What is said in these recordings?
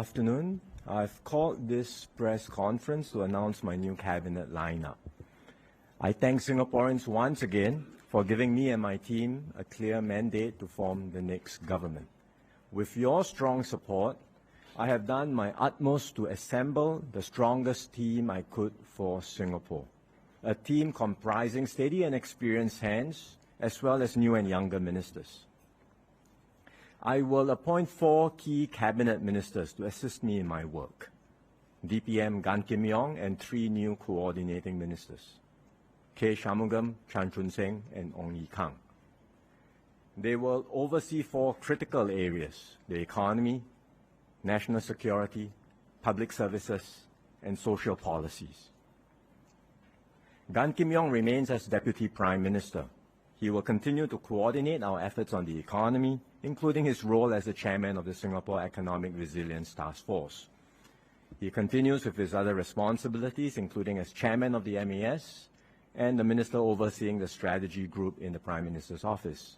afternoon. I've called this press conference to announce my new cabinet lineup. I thank Singaporeans once again for giving me and my team a clear mandate to form the next government. With your strong support, I have done my utmost to assemble the strongest team I could for Singapore, a team comprising steady and experienced hands, as well as new and younger ministers. I will appoint 4 key cabinet ministers to assist me in my work: DPM Gan Kim Yong and 3 new coordinating ministers, K. Shanmugam, Chan Chun Sing, and Ong Ye Kung. They will oversee 4 critical areas: the economy, national security, public services, and social policies. Gan Kim Yong remains as Deputy Prime Minister. He will continue to coordinate our efforts on the economy, including his role as the chairman of the Singapore Economic Resilience Task Force. He continues with his other responsibilities, including as chairman of the MAS and the minister overseeing the strategy group in the Prime Minister's office.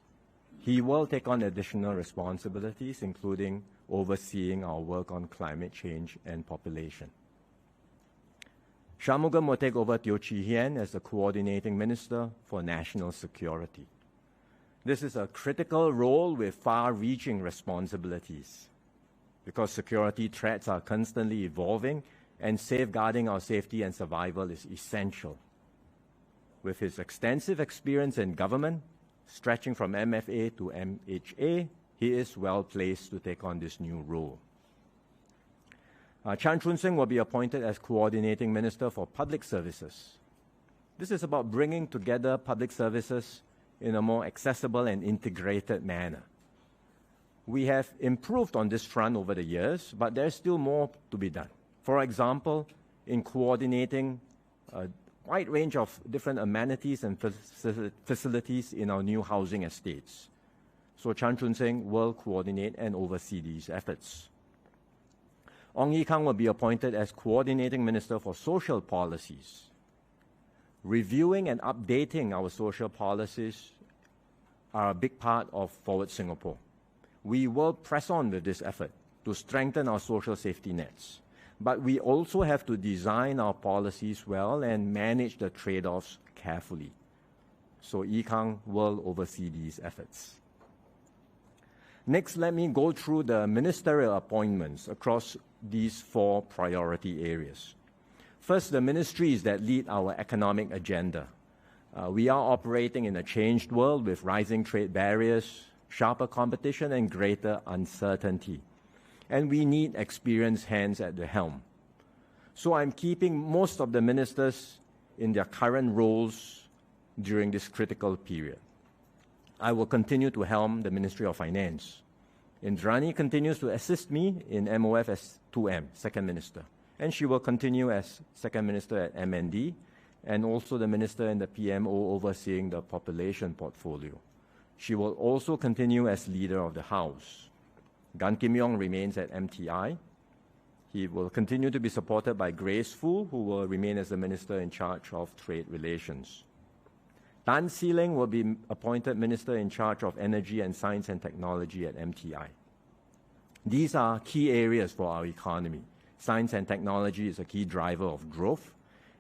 He will take on additional responsibilities, including overseeing our work on climate change and population. Shanmugam will take over Teo Chee Hean as the coordinating minister for national security. This is a critical role with far-reaching responsibilities because security threats are constantly evolving and safeguarding our safety and survival is essential. With his extensive experience in government, stretching from MFA to MHA, he is well placed to take on this new role. Chan Chun Sing will be appointed as Coordinating Minister for Public Services. This is about bringing together public services in a more accessible and integrated manner. We have improved on this front over the years, but there's still more to be done. For example, in coordinating a wide range of different amenities and facilities in our new housing estates. So Chan Chun Sing will coordinate and oversee these efforts. Ong Ye Kung will be appointed as Coordinating Minister for Social Policies. Reviewing and updating our social policies are a big part of Forward Singapore. We will press on with this effort to strengthen our social safety nets. But we also have to design our policies well and manage the trade-offs carefully. So Ye Kung will oversee these efforts. Next, let me go through the ministerial appointments across these 4 priority areas. First, the ministries that lead our economic agenda. We are operating in a changed world with rising trade barriers, sharper competition, and greater uncertainty. And we need experienced hands at the helm. So I'm keeping most of the ministers in their current roles during this critical period. I will continue to helm the Ministry of Finance. Indrani continues to assist me in MOF as 2M, Second Minister, and she will continue as Second Minister at MND and also the Minister in the PMO overseeing the population portfolio. She will also continue as Leader of the House. Gan Kim Yong remains at MTI. He will continue to be supported by Grace Fu, who will remain as the Minister in charge of Trade Relations. Tan See Leng will be appointed Minister in charge of Energy and Science and Technology at MTI. These are key areas for our economy. Science and technology is a key driver of growth,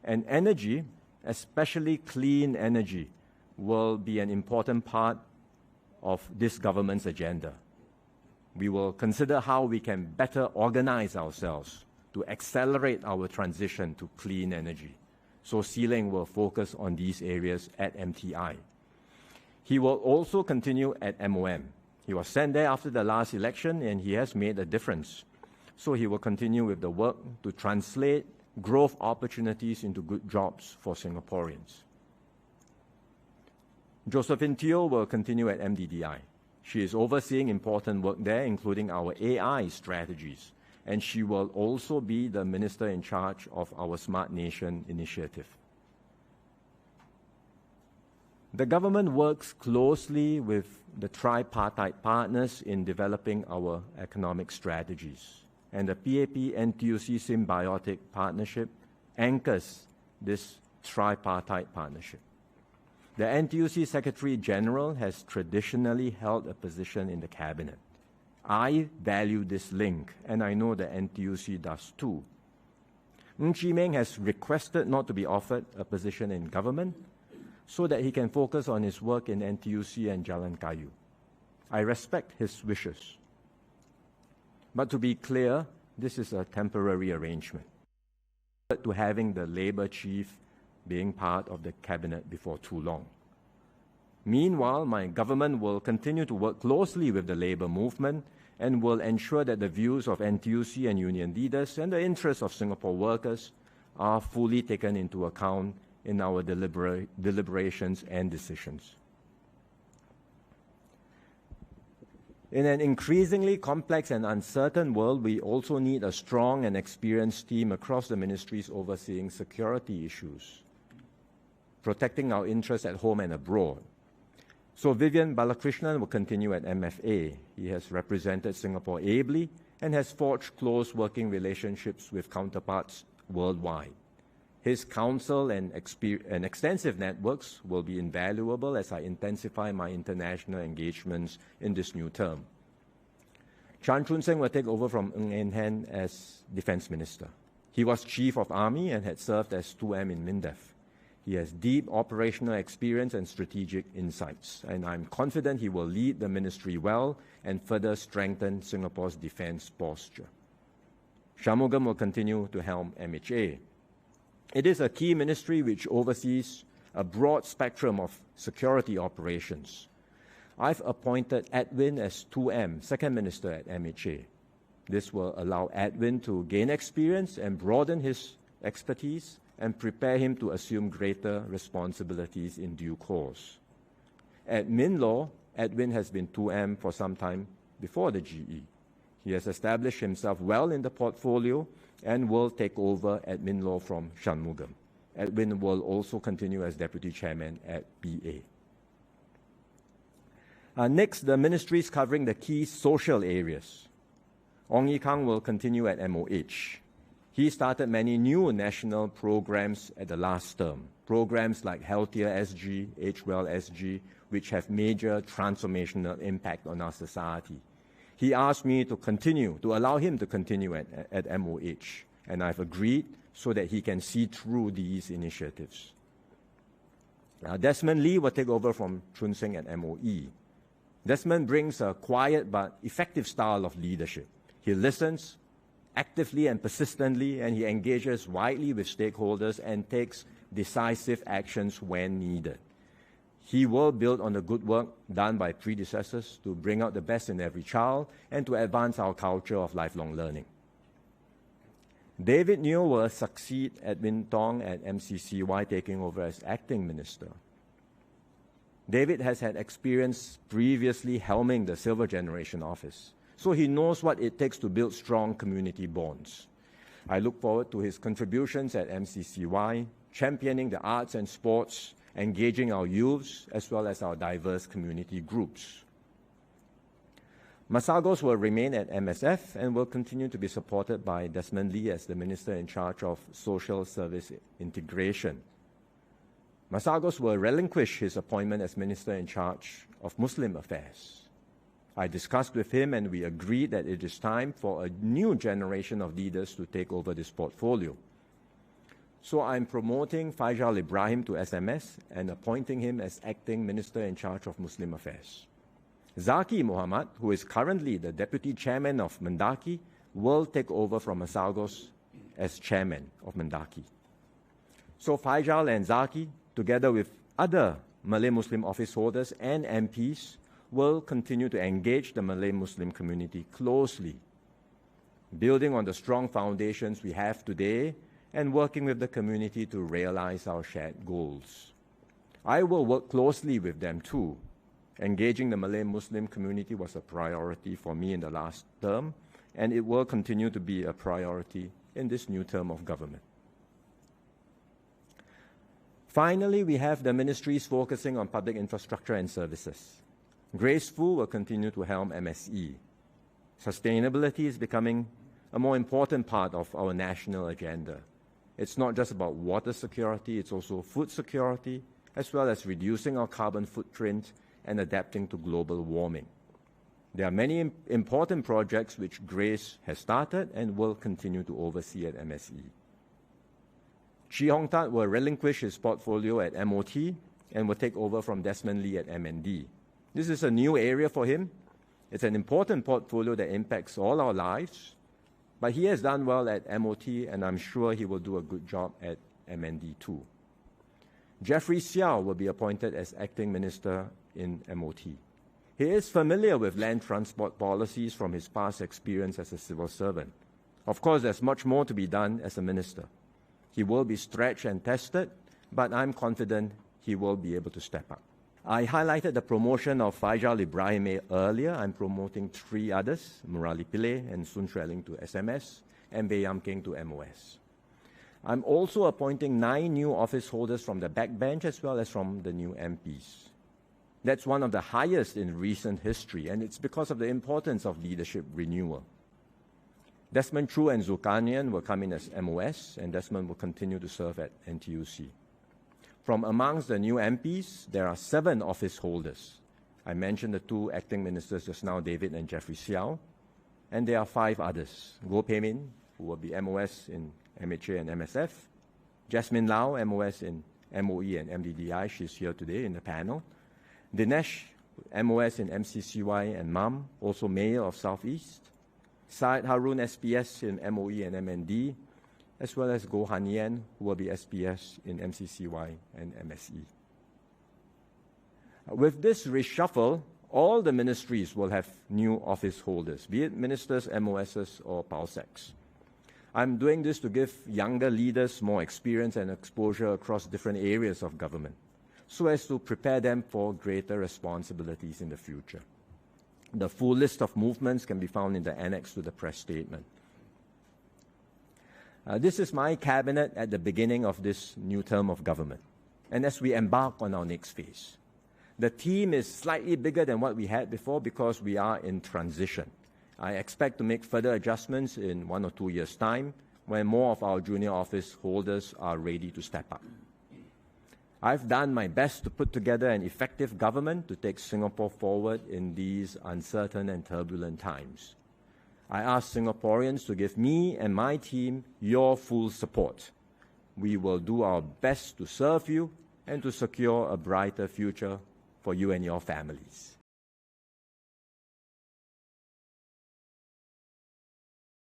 and energy, especially clean energy, will be an important part of this government's agenda. We will consider how we can better organize ourselves to accelerate our transition to clean energy. So See Leng will focus on these areas at MTI. He will also continue at MOM. He was sent there after the last election and he has made a difference. So he will continue with the work to translate growth opportunities into good jobs for Singaporeans. Josephine Teo will continue at MDDI. She is overseeing important work there, including our AI strategies, and she will also be the minister in charge of our Smart Nation initiative. The government works closely with the tripartite partners in developing our economic strategies, and the PAP-NTUC symbiotic partnership anchors this tripartite partnership. The NTUC Secretary General has traditionally held a position in the cabinet. I value this link, and I know the NTUC does too. Chee Meng has requested not to be offered a position in government so that he can focus on his work in NTUC and Jalan Kayu. I respect his wishes. But to be clear, this is a temporary arrangement to having the Labour chief being part of the cabinet before too long. Meanwhile, my government will continue to work closely with the Labour movement and will ensure that the views of NTUC and union leaders and the interests of Singapore workers are fully taken into account in our deliberations and decisions. In an increasingly complex and uncertain world, we also need a strong and experienced team across the ministries overseeing security issues, protecting our interests at home and abroad. So Vivian Balakrishnan will continue at MFA. He has represented Singapore ably and has forged close working relationships with counterparts worldwide. His counsel and extensive networks will be invaluable as I intensify my international engagements in this new term. Chan Chun Sing will take over from Ng Eng Hen as Defence Minister. He was Chief of Army and had served as 2M in MINDEF. He has deep operational experience and strategic insights, and I'm confident he will lead the ministry well and further strengthen Singapore's defence posture. Shanmugam will continue to helm MHA. It is a key ministry which oversees a broad spectrum of security operations. I've appointed Edwin as 2M, Second Minister at MHA. This will allow Edwin to gain experience and broaden his expertise and prepare him to assume greater responsibilities in due course. At MinLaw, Edwin has been 2M for some time before the GE. He has established himself well in the portfolio and will take over at MinLaw from Shanmugam. Edwin will also continue as Deputy Chairman at BA. Next, the ministries covering the key social areas. Ong Yi Kang will continue at MOH. He started many new national programs at the last term. Programs like Healthier SG, Age Well SG, which have major transformational impact on our society. He asked me to allow him to continue at MOH, and I've agreed so that he can see through these initiatives. Desmond Lee will take over from Chun Sing at MOE. Desmond brings a quiet but effective style of leadership. He listens actively and persistently, and he engages widely with stakeholders and takes decisive actions when needed. He will build on the good work done by predecessors to bring out the best in every child and to advance our culture of lifelong learning. David Neo will succeed Edwin Tong at MCCY, taking over as acting minister. David has had experience previously helming the Silver Generation Office, so he knows what it takes to build strong community bonds. I look forward to his contributions at MCCY, championing the arts and sports, engaging our youths, as well as our diverse community groups. Masagos will remain at MSF and will continue to be supported by Desmond Lee as the Minister in charge of Social Service Integration. Masagos will relinquish his appointment as Minister in charge of Muslim Affairs. I discussed with him and we agreed that it is time for a new generation of leaders to take over this portfolio. So I'm promoting Faisal Ibrahim to SMS and appointing him as acting Minister in charge of Muslim Affairs. Zaki Muhammad, who is currently the Deputy Chairman of Mendaki, will take over from Masagos as Chairman of Mendaki. So Faisal and Zaki, together with other Malay Muslim office holders and MPs, will continue to engage the Malay Muslim community closely, building on the strong foundations we have today and working with the community to realize our shared goals. I will work closely with them too. Engaging the Malay Muslim community was a priority for me in the last term, and it will continue to be a priority in this new term of government. Finally, we have the ministries focusing on public infrastructure and services. Grace Fu will continue to helm MSE. Sustainability is becoming a more important part of our national agenda. It's not just about water security, it's also food security, as well as reducing our carbon footprint and adapting to global warming. There are many important projects which Grace has started and will continue to oversee at MSE. Chee Hong Tat will relinquish his portfolio at MOT and will take over from Desmond Lee at MND. This is a new area for him. It's an important portfolio that impacts all our lives, but he has done well at MOT, and I'm sure he will do a good job at MND too. Jeffrey Siow will be appointed as acting minister in MOT. He is familiar with land transport policies from his past experience as a civil servant. Of course, there's much more to be done as a minister. He will be stretched and tested, but I'm confident he will be able to step up. I highlighted the promotion of Faisal Ibrahim earlier. I'm promoting 3 others, Murali Pillay and Sun Xueling to SMS, and Baey Yam Keng to MOS. I'm also appointing 9 new office holders from the backbench as well as from the new MPs. That's one of the highest in recent history, and it's because of the importance of leadership renewal. Desmond True and Zulkarnain will come in as MOS, and Desmond will continue to serve at NTUC. From amongst the new MPs, there are 7 office holders. I mentioned the 2 acting ministers just now, David and Jeffrey Siow, and there are 5 others. Goh Pei Ming, who will be MOS in MHA and MSF. Jasmin Lau, MOS in MOE and MDDI. She's here today in the panel. Dinesh, MOS in MCCY and MAM, also Mayor of Southeast. Syed Harun SPS in MOE and MND, as well as Goh Hanyan, who will be SPS in MCCY and MSE. With this reshuffle, all the ministries will have new office holders, be it ministers, MOSs, or PALSECs. I'm doing this to give younger leaders more experience and exposure across different areas of government, so as to prepare them for greater responsibilities in the future. The full list of movements can be found in the annex to the press statement. This is my cabinet at the beginning of this new term of government, and as we embark on our next phase. The team is slightly bigger than what we had before because we are in transition. I expect to make further adjustments in 1 or 2 years' time when more of our junior office holders are ready to step up. I've done my best to put together an effective government to take Singapore forward in these uncertain and turbulent times. I ask Singaporeans to give me and my team your full support. We will do our best to serve you and to secure a brighter future for you and your families.